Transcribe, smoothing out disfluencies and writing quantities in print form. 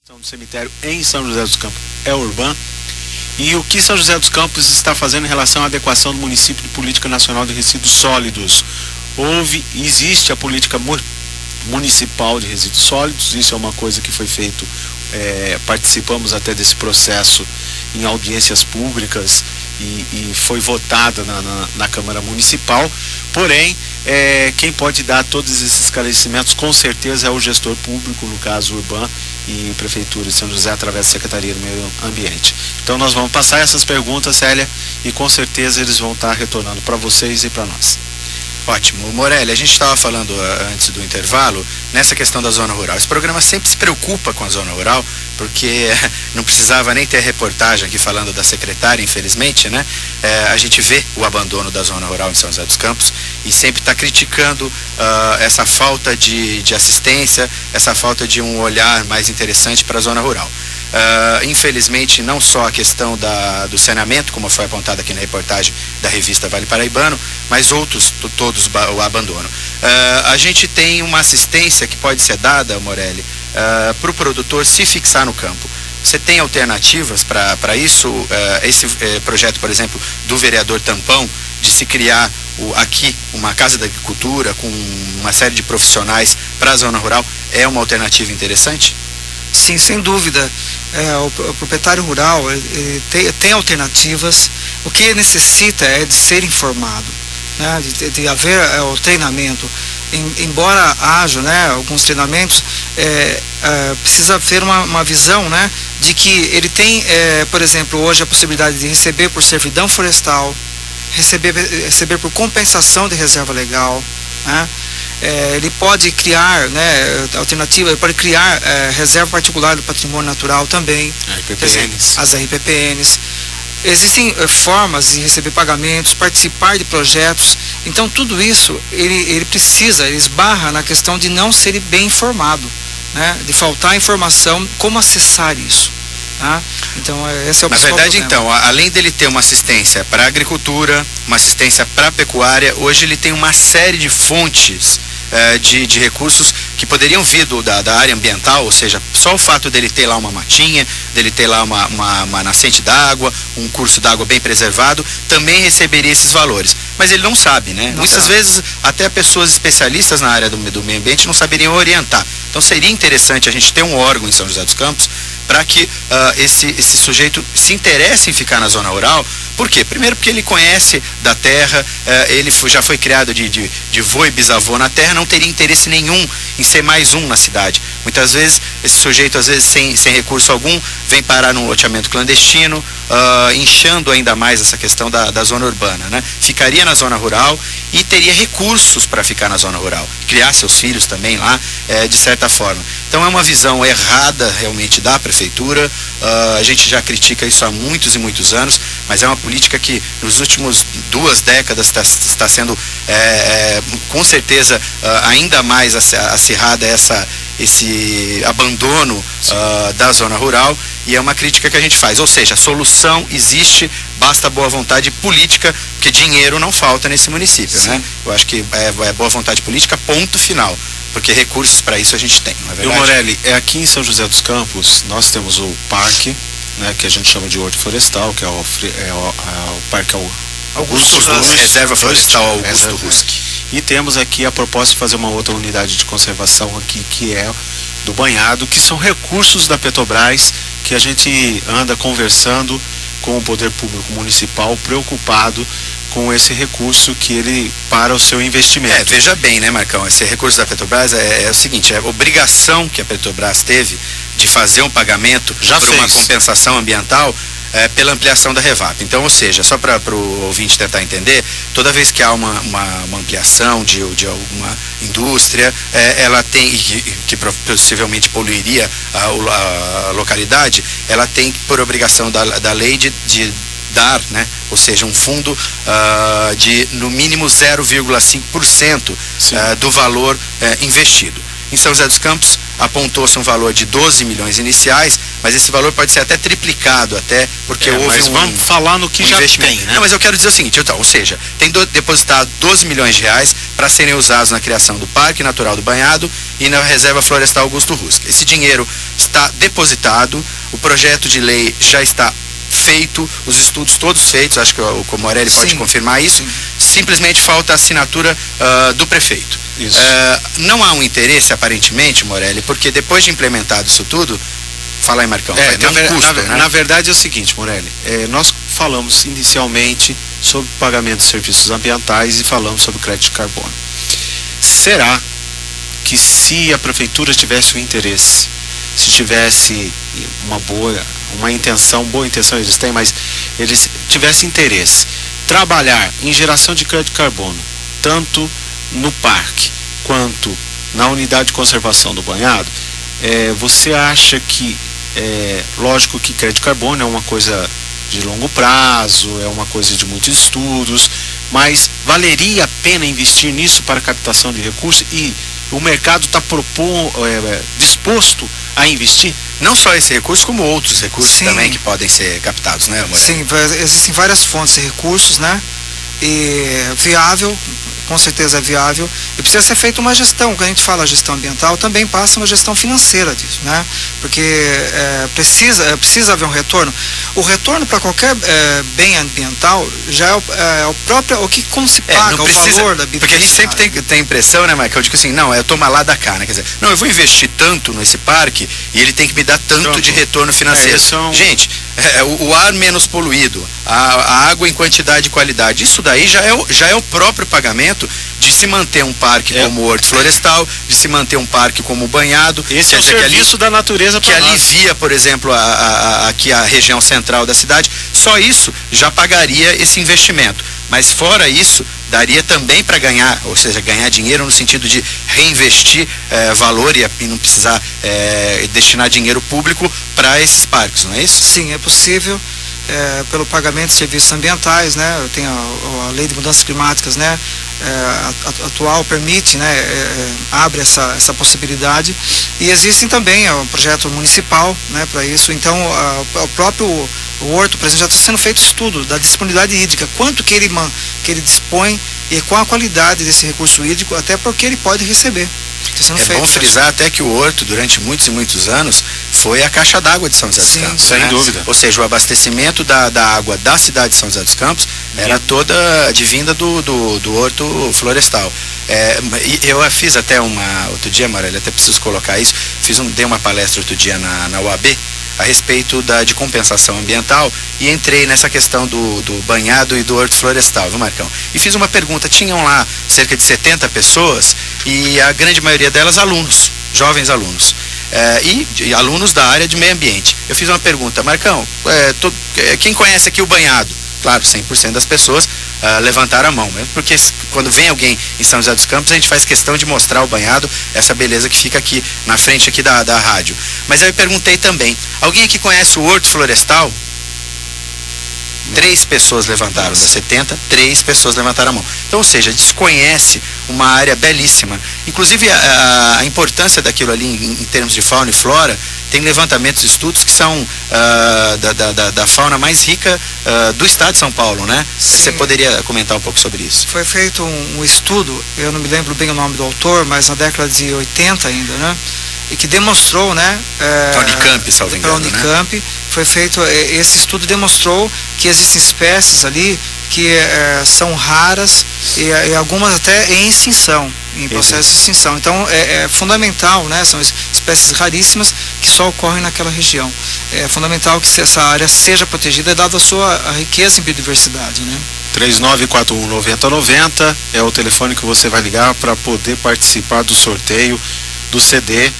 do cemitério em São José dos Campos é urbana. E o que São José dos Campos está fazendo em relação à adequação do município de política nacional de resíduos sólidos? Existe a política municipal de resíduos sólidos, isso é uma coisa que foi feito, participamos até desse processo em audiências públicas e foi votada na Câmara Municipal, porém, quem pode dar todos esses esclarecimentos com certeza é o gestor público, no caso Urban e Prefeitura de São José, através da Secretaria do Meio Ambiente. Então nós vamos passar essas perguntas, Célia, e com certeza eles vão estar retornando para vocês e para nós. Ótimo. Morelli, a gente estava falando antes do intervalo, nessa questão da zona rural. Esse programa sempre se preocupa com a zona rural, porque não precisava nem ter reportagem aqui falando da secretária, infelizmente, né? A gente vê o abandono da zona rural em São José dos Campos e sempre está criticando essa falta de assistência, essa falta de um olhar mais interessante para a zona rural. Infelizmente, não só a questão do saneamento, como foi apontado aqui na reportagem da revista Vale Paraibano, mas outros, todos o abandono. A gente tem uma assistência que pode ser dada, Morelli, para o produtor se fixar no campo. Você tem alternativas para isso? Esse projeto, por exemplo, do vereador Tampão, de se criar aqui uma casa da agricultura com uma série de profissionais para a zona rural, é uma alternativa interessante? Sim, sem dúvida. O proprietário rural tem alternativas. O que necessita é de ser informado, né? de haver o treinamento. Embora haja, né, alguns treinamentos, precisa ter uma visão, né, de que ele tem, por exemplo, hoje a possibilidade de receber por servidão florestal, receber por compensação de reserva legal, né? Ele pode criar, né, alternativa, ele pode criar reserva particular do patrimônio natural também, as RPPNs. Existem formas de receber pagamentos, participar de projetos. Então tudo isso ele esbarra na questão de não ser bem informado, né, de faltar informação como acessar isso. Tá? Então esse é o principal verdade problema. Então, além dele ter uma assistência para a agricultura, uma assistência para a pecuária, hoje ele tem uma série de fontes de recursos que poderiam vir da área ambiental, ou seja, só o fato dele ter lá uma matinha, dele ter lá uma nascente d'água, um curso d'água bem preservado, também receberia esses valores. Mas ele não sabe, né? Muitas vezes até pessoas especialistas na área do meio ambiente não saberiam orientar. Então seria interessante a gente ter um órgão em São José dos Campos para que esse sujeito se interesse em ficar na zona rural. Por quê? Primeiro porque ele conhece da terra, ele já foi criado de vô e bisavô na terra, não teria interesse nenhum em ser mais um na cidade. Muitas vezes, esse sujeito, às vezes, sem recurso algum, vem parar num loteamento clandestino, inchando ainda mais essa questão da zona urbana, né? Ficaria na zona rural e teria recursos para ficar na zona rural, criar seus filhos também lá, de certa forma. Então é uma visão errada realmente da prefeitura. A gente já critica isso há muitos e muitos anos, mas é uma política que nos últimos 2 décadas está sendo com certeza ainda mais acirrada esse abandono da zona rural, e é uma crítica que a gente faz. Ou seja, a solução existe, basta boa vontade política, porque dinheiro não falta nesse município, né? Eu acho que é boa vontade política, ponto final, porque recursos para isso a gente tem, não é verdade? E o Morelli, aqui em São José dos Campos nós temos o parque, né, que a gente chama de Horto Florestal, que é o Parque Augusto Rusk, Reserva Florestal Augusto Rusk. E temos aqui a proposta de fazer uma outra unidade de conservação aqui, que é do banhado, que são recursos da Petrobras, que a gente anda conversando com o poder público municipal, preocupado com esse recurso que ele para o seu investimento. Veja bem, né, Marcão, esse recurso da Petrobras é o seguinte, é a obrigação que a Petrobras teve de fazer um pagamento por uma compensação ambiental pela ampliação da Revap. Então, ou seja, só para o ouvinte tentar entender, toda vez que há uma ampliação de alguma indústria, ela tem, que possivelmente poluiria a localidade, ela tem por obrigação da lei de dar, né, ou seja, um fundo de no mínimo 0,5% do valor investido. Em São José dos Campos, apontou-se um valor de 12 milhões iniciais, mas esse valor pode ser até triplicado, até porque houve mas vamos falar no que já tem, né? Não, mas eu quero dizer o seguinte, ou seja, tem depositado 12 milhões de reais para serem usados na criação do Parque Natural do Banhado e na Reserva Florestal Augusto Rusca. Esse dinheiro está depositado, o projeto de lei já está feito, os estudos todos feitos, acho que o Morelli pode confirmar isso, simplesmente falta a assinatura do prefeito. Não há um interesse, aparentemente, Morelli, porque depois de implementado isso tudo, fala aí, Marcão, vai ter um custo, né? Na verdade é o seguinte, Morelli, nós falamos inicialmente sobre pagamento de serviços ambientais e falamos sobre crédito de carbono. Será que se a prefeitura tivesse um interesse, se tivesse uma intenção, boa intenção eles têm, mas eles tivessem interesse, trabalhar em geração de crédito de carbono, tanto no parque quanto na unidade de conservação do banhado, você acha que, lógico que crédito de carbono é uma coisa de longo prazo, é uma coisa de muitos estudos, mas valeria a pena investir nisso para captação de recursos e o mercado está disposto a investir? Não só esse recurso, como outros recursos também que podem ser captados, né, Morelli? Sim, existem várias fontes de recursos, né? E viável, com certeza é viável, e precisa ser feita uma gestão. Quando a gente fala gestão ambiental, também passa uma gestão financeira disso, né? Porque precisa haver um retorno. O retorno para qualquer bem ambiental já é o que como se paga, o valor da biodiversidade. Porque a gente sempre tem a impressão, né, Michael, de que assim, não, é tomar lá da cá, né? Quer dizer, não, eu vou investir tanto nesse parque e ele tem que me dar tanto de retorno financeiro. Gente, o ar menos poluído, a água em quantidade e qualidade, isso daí já é o próprio pagamento de se manter um parque como o Horto Florestal, de se manter um parque como o Banhado. Esse é o serviço da natureza que alivia, por exemplo, aqui a região central da cidade. Só isso já pagaria esse investimento. Mas fora isso, daria também para ganhar, ou seja, ganhar dinheiro no sentido de reinvestir valor e não precisar destinar dinheiro público para esses parques, não é isso? Sim, é possível. Pelo pagamento de serviços ambientais, né? Tem a lei de mudanças climáticas, né? Atual permite, né? Abre essa possibilidade, e existem também um projeto municipal, né? Para isso. Então o próprio Horto, por exemplo, já está sendo feito estudo da disponibilidade hídrica, quanto que ele dispõe e qual a qualidade desse recurso hídrico, até porque ele pode receber. É bom frisar até que o Horto, durante muitos e muitos anos, foi a caixa d'água de São José dos Campos. Sem dúvida. Ou seja, o abastecimento da água da cidade de São José dos Campos era toda advinda do Horto Florestal. Eu fiz até outro dia, Morelli, até preciso colocar isso, dei uma palestra outro dia na UAB, a respeito de compensação ambiental, e entrei nessa questão do banhado e do Horto Florestal, viu, Marcão? E fiz uma pergunta, tinham lá cerca de 70 pessoas, e a grande maioria delas alunos, jovens alunos, e alunos da área de meio ambiente. Eu fiz uma pergunta, Marcão, quem conhece aqui o banhado? Claro, 100% das pessoas levantaram a mão, mesmo porque quando vem alguém em São José dos Campos, a gente faz questão de mostrar o banhado, essa beleza que fica aqui na frente aqui da rádio. Mas eu perguntei também, alguém aqui conhece o Horto Florestal? 3 pessoas levantaram, das 70, 3 pessoas levantaram a mão. Então, ou seja, desconhece uma área belíssima. Inclusive, a importância daquilo ali em termos de fauna e flora, tem levantamentos e estudos que são da fauna mais rica do estado de São Paulo, né? Sim. Você poderia comentar um pouco sobre isso? Foi feito um estudo, eu não me lembro bem o nome do autor, mas na década de 80 ainda, né? E que demonstrou, né? Unicamp, salvo engano, pela Unicamp, né? Foi feito, esse estudo demonstrou que existem espécies ali que são raras e algumas até em extinção, em processo de extinção. Então é fundamental, né? São espécies raríssimas que só ocorrem naquela região. É fundamental que essa área seja protegida, dada a sua riqueza em biodiversidade, né? 3941-9090 é o telefone que você vai ligar para poder participar do sorteio do CD.